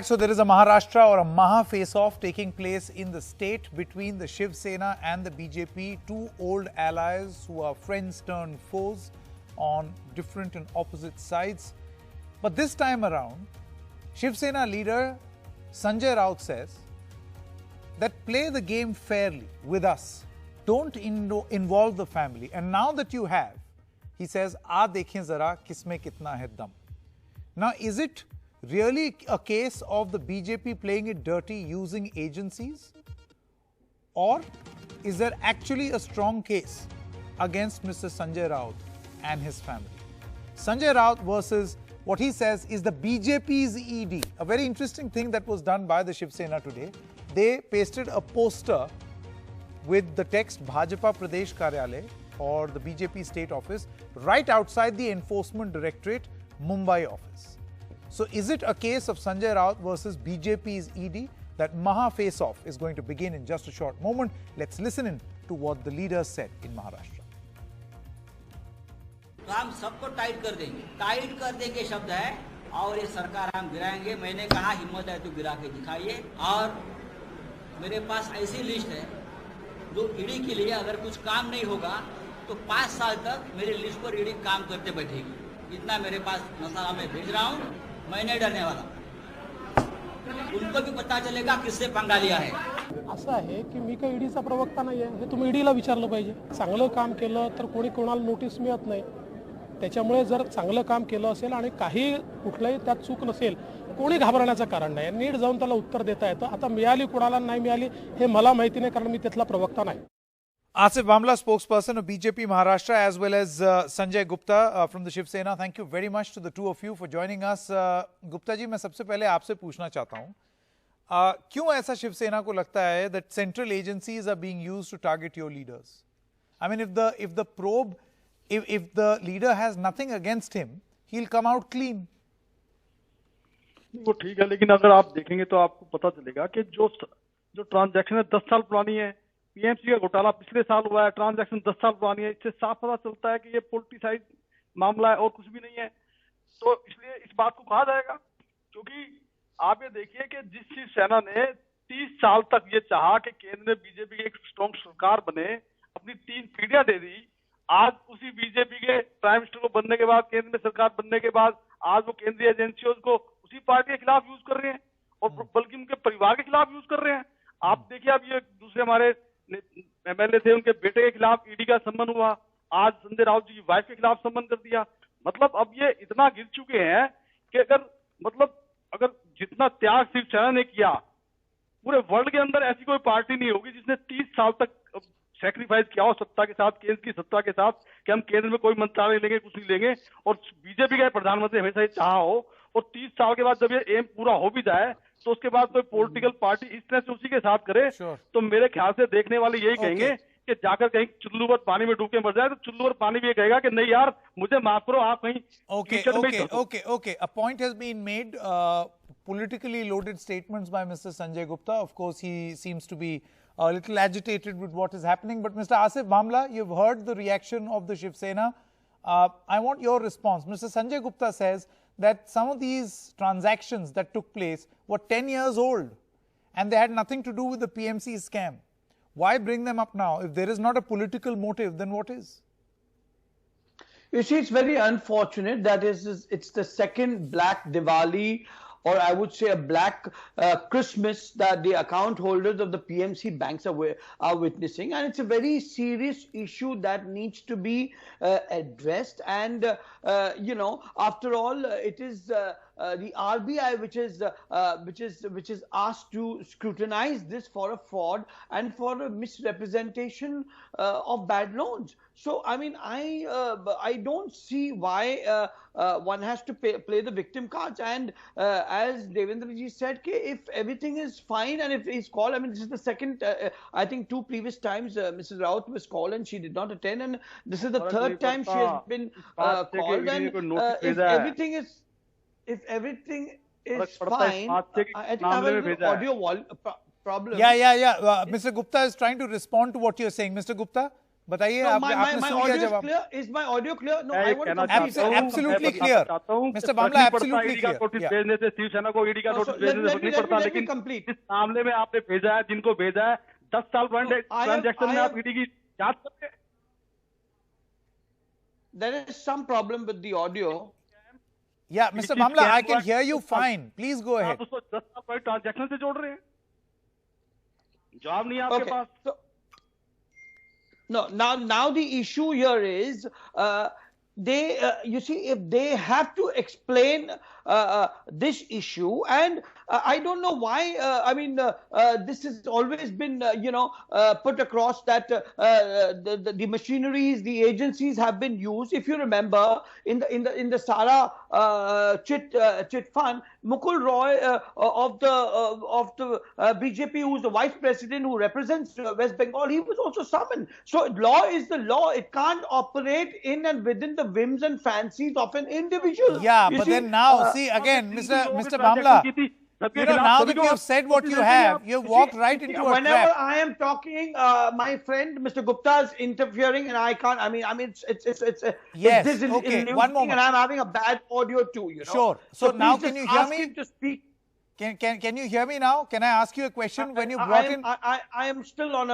right, so there is a Maharashtra or a Maha face-off taking place in the state between the Shiv Sena and the BJP, two old allies who are friends turned foes on different and opposite sides. But this time around, Shiv Sena leader Sanjay Raut says that play the game fairly with us. Don't involve the family. And now that you have, he says, "Aa dekhen zara kisme kitna hai dam." Now, is it really a case of the BJP playing it dirty using agencies? Or is there actually a strong case against Mr. Sanjay Raut and his family? Sanjay Raut versus what he says is the BJP's ED. A very interesting thing that was done by the Shiv Sena today. They pasted a poster with the text Bhajpa Pradesh Karyalay or the BJP state office right outside the Enforcement Directorate Mumbai office. So is it a case of Sanjay Raut versus BJP's ED? That Maha face-off is going to begin in just a short moment. Let's listen in to what the leaders said in Maharashtra. तो हम सबको tight कर देंगे शब्द है और ये सरकार हम गिराएंगे। मैंने कहा हिम्मत है तो गिरा के दिखाइए। और मेरे पास ऐसी लिस्ट है जो ईडी के लिए अगर कुछ काम नहीं होगा तो 5 साल तक मेरी लिस्ट पर ईडी काम करते बैठेगी। इतना मेरे पास मसाला मैं भेज रहा हूँ, मैं नहीं डरने वाला। उनको भी पता चलेगा किससे पंगा लिया है। असं आहे की मी काही ईडीचा प्रवक्ता नाही आहे, हे तुम्ही ईडीला विचारलं पाहिजे। चांगलं काम केलं तर कोणी कोणाला नोटीस मिळत नाही। त्याच्यामुळे जर चांगलं काम केलं असेल आणि काही कुठलाही त्यात चूक नसेल, कोणी घाबरण्याचं कारण नाही। नीट जाऊन त्याला उत्तर देता येतं। आता मिळाली कोणाला नाही मिळाली हे मला माहिती नाही, कारण मी त्यातला प्रवक्ता नाही। Asif Bamla, spokesperson of BJP Maharashtra, as well as Sanjay Gupta from the Shiv Sena. Thank you very much to the two of you for joining us. Gupta ji, मैं सबसे पहले आपसे पूछना चाहता हूँ, क्यों ऐसा शिव सेना को लगता है that central agencies are being used to target your leaders? I mean, if the probe, if the leader has nothing against him, he'll come out clean. वो ठीक है, लेकिन अगर आप देखेंगे तो आपको पता चलेगा कि जो ट्रांजैक्शन है 10 साल पुरानी है। पीएमसी का घोटाला पिछले साल हुआ है, ट्रांजैक्शन 10 साल पुरानी है। इससे साफ पता चलता है कि ये पॉलिटिसाइज मामला है और कुछ भी नहीं है। तो इसलिए इस बात को कहा जाएगा, क्योंकि आप ये देखिए कि जिस शिव सेना ने 30 साल तक ये चाहा कि केंद्र में बीजेपी की एक स्ट्रॉन्ग सरकार बने, अपनी 3 पीढ़ियां दे दी। आज उसी बीजेपी के प्राइम मिनिस्टर को बनने के बाद, केंद्र में सरकार बनने के बाद, आज वो केंद्रीय एजेंसियों को उसी पार्टी के खिलाफ यूज कर रहे हैं और बल्कि उनके परिवार के खिलाफ यूज कर रहे हैं। आप देखिए, अब ये दूसरे हमारे एमएलए थे, उनके बेटे के खिलाफ ईडी का सम्मन हुआ। आज संजय राउत जी की वाइफ के खिलाफ सम्मन कर दिया। मतलब अब ये इतना गिर चुके हैं कि अगर जितना त्याग शिवसेना ने किया, पूरे वर्ल्ड के अंदर ऐसी कोई पार्टी नहीं होगी जिसने 30 साल तक सैक्रिफाइस किया हो सत्ता के साथ, केंद्र की सत्ता के साथ, कि हम केंद्र में कोई मंत्रालय लेंगे, कुछ नहीं लेंगे। और बीजेपी का प्रधानमंत्री हमेशा ये चाहा हो, और 30 साल के बाद जब ये एम पूरा हो भी जाए तो उसके बाद कोई पॉलिटिकल पार्टी इस तरह से उसी के साथ करे, तो मेरे ख्याल से देखने वाले यही कहेंगे कि जाकर कहीं चुल्लू पर पानी में डूब के मर जाए, तो चुल्लू पर पानी भी ये कहेगा कि नहीं यार, मुझे माफ करो, आप कहीं Okay. A point has been made. Politically loaded statements by Mr. Sanjay Gupta. Of course, he seems to be a little agitated with what is happening. But Mr. Asif Bamla, you've heard the reaction of the Shiv Sena. I want your response. Mr. Sanjay Gupta says that some of these transactions that took place were 10 years old and they had nothing to do with the PMC scam. Why bring them up now? If there is not a political motive, then what is? You see, it's very unfortunate that it's the second Black Diwali, or I would say a black Christmas, that the account holders of the PMC banks are witnessing, and it's a very serious issue that needs to be addressed. And after all, it is the RBI which is asked to scrutinize this for a fraud and for a misrepresentation of bad loans. So I mean, I don't see why one has to play the victim cards. And as Devendra ji said, if everything is fine and if he's called, I mean, this is the second, I think 2 previous times Mrs. Raut was called and she did not attend, and this is the 3rd time she has been called. And if everything is fine, I think I have an audio problem. Yeah. Mr. Gupta is trying to respond to what you're saying. Mr. Gupta? बताइए No, आपने सुन लिया audio is जवाब? clear. Is my audio clear? No, मैं I ये want कहना to complete. चाहता हूं, Absolutely मैं clear. बताना चाहता हूं कि Mr. फर्क Bamla, नहीं पड़ता absolutely ईडी का clear. Notice Yeah. भेजने से, शिवसेना को ईडी का No, so नोटिस भेजने से फर्क नहीं पड़ता, let me लेकिन complete. इस मामले में आपने भेजा है, जिनको भेजा है 10 साल पुराने I ट्रांजैक्शन में आप am- ईडी की जांच करते हैं। There is some problem with the audio. Yeah, Mr. Which is Bamla, I scam can work. hear you fine. Please go ahead. आप उसको 10 साल पुराने ट्रांजैक्शन से जोड़ रहे हैं, जवाब नहीं है आपके Okay. Pass. So, no, now the issue here is you see, if they have to explain this issue, and I don't know why. I mean, this has always been put across that the machineries, the agencies have been used. If you remember, in the Sara chit fund, Mukul Roy of the BJP, who is the vice president who represents West Bengal, he was also summoned. So law is the law. It can't operate in and within the whims and fancies of an individual. Yeah, You but see, then now, see again, Mr. Bamla, you know, now that you have said what you have walked right into a whenever trap. I am talking, my friend Mr. Gupta is interfering, and I can't. I mean, it's Yes, this is okay, illuminating, one moment. and I'm having a bad audio too. You know. Sure. So now please can just you hear ask me? him to speak. Can you hear me now? Can I ask you a question? When you brought in, I am still on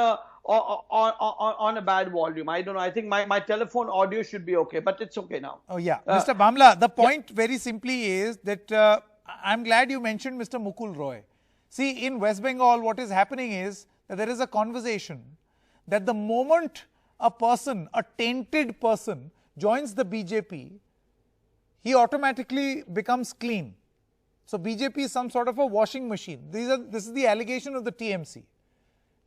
a bad volume. I don't know. I think my telephone audio should be okay, but it's okay now. oh yeah, Mr. Bamla, the point very simply is that I'm glad you mentioned Mr. Mukul Roy. See, in West Bengal, what is happening is that there is a conversation that the moment a person, a tainted person, joins the BJP, he automatically becomes clean. So BJP is some sort of a washing machine. This is the allegation of the TMC.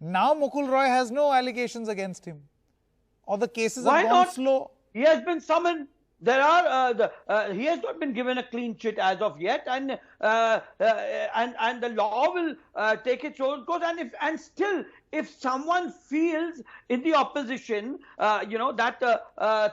Now Mukul Roy has no allegations against him, or the cases Why have gone not? slow. He has been summoned. There are he has not been given a clean chit as of yet, and the law will take its own course. And still, if someone feels in the opposition, that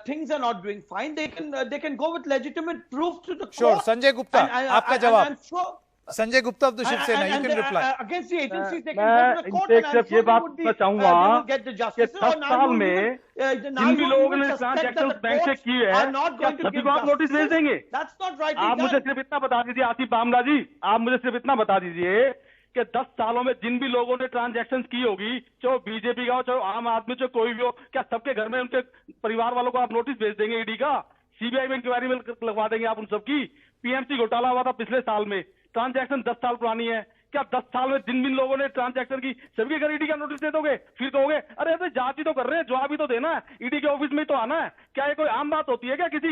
things are not doing fine, they can go with legitimate proof to the Sure, court. Sanjay Gupta, आपका जवाब. I'm sure. Sanjay Gupta of the Shiv Sena, you can reply. Against the agencies, they can मैं go to the court, इनसे and I'm सिर्फ sure ये they बात would be, पूछना they चाहूंगा will get the कि justice. 10 साल में जिन भी लोगों ने ट्रांजैक्शन बैंक से की है, क्या सभी को आप नोटिस भेज देंगे? That's not right. आप मुझे सिर्फ इतना बता दीजिए, आसिफ बामला जी, आप मुझे सिर्फ इतना बता दीजिए कि 10 सालों में जिन भी लोगों ने ट्रांजैक्शन की होगी, चाहे बीजेपी का हो, चाहे आम आदमी, चाहे कोई भी हो, क्या सबके घर में उनके परिवार वालों को आप नोटिस भेज देंगे ईडी का? सीबीआई में इंक्वायरी में लगवा देंगे आप उन सबकी? पीएमसी घोटाला हुआ था पिछले साल में, ट्रांजैक्शन 10 साल पुरानी है, क्या 10 साल में जिन जिन लोगों ने ट्रांजैक्शन की सभी घर ईडी का नोटिस दे दोगे? फिर कहोगे अरे अरे जांच ही तो कर रहे हैं, जवाब ही तो देना है, ईडी के ऑफिस में ही तो आना है। क्या ये कोई आम बात होती है क्या किसी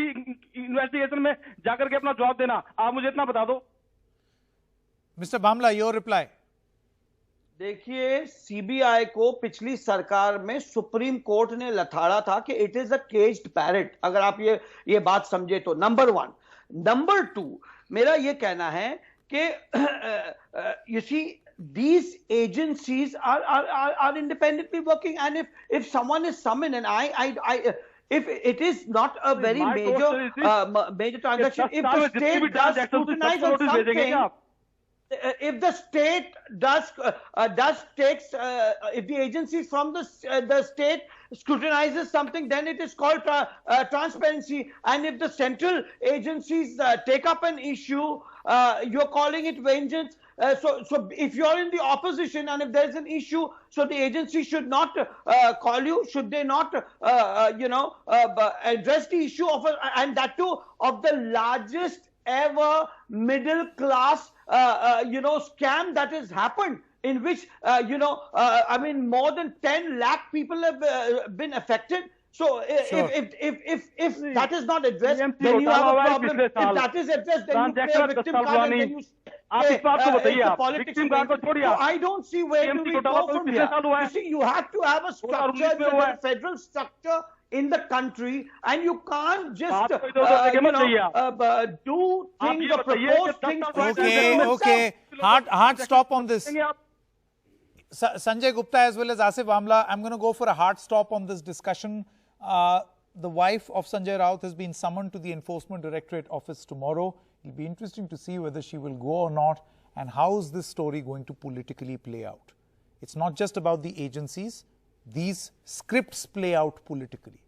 इन्वेस्टिगेशन में जाकर के अपना जवाब देना? आप मुझे इतना बता दो। Mr. Bamla, your reply. देखिए, सीबीआई को पिछली सरकार में सुप्रीम कोर्ट ने लथाड़ा था कि it is a caged parrot, अगर आप ये बात समझे तो। नंबर 1। नंबर 2, मेरा ये कहना है कि you see, these agencies are independently working, and if someone is summoned, and if it is not a very major transaction, if the state does scrutinize on something, if the state if the agencies from the state scrutinizes something, then it is called transparency. And if the central agencies take up an issue, you're calling it vengeance. So if you're in the opposition and if there's an issue, so the agency should not call you. Should they not, address the issue and that too of the largest ever middle class, scam that has happened, in which, more than 10 lakh people have been affected. So if that is not addressed, then you have a problem. If that is addressed, then you play a victim card, and then you I don't see where do we go from here. You see, you have to have a structure, a federal structure in the country, and you can't just do things or propose things. Okay. Hard stop on this. Sanjay Gupta as well as Asif Amla, I'm going to go for a hard stop on this discussion. The wife of Sanjay Raut has been summoned to the Enforcement Directorate office tomorrow. It'll be interesting to see whether she will go or not, and how is this story going to politically play out. It's not just about the agencies. these scripts play out politically.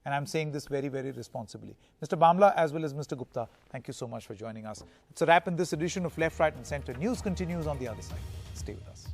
And I'm saying this very, very responsibly. Mr. Bamla as well as Mr. Gupta, thank you so much for joining us. It's a wrap in this edition of Left, Right and Centre. News continues on the other side. Stay with us.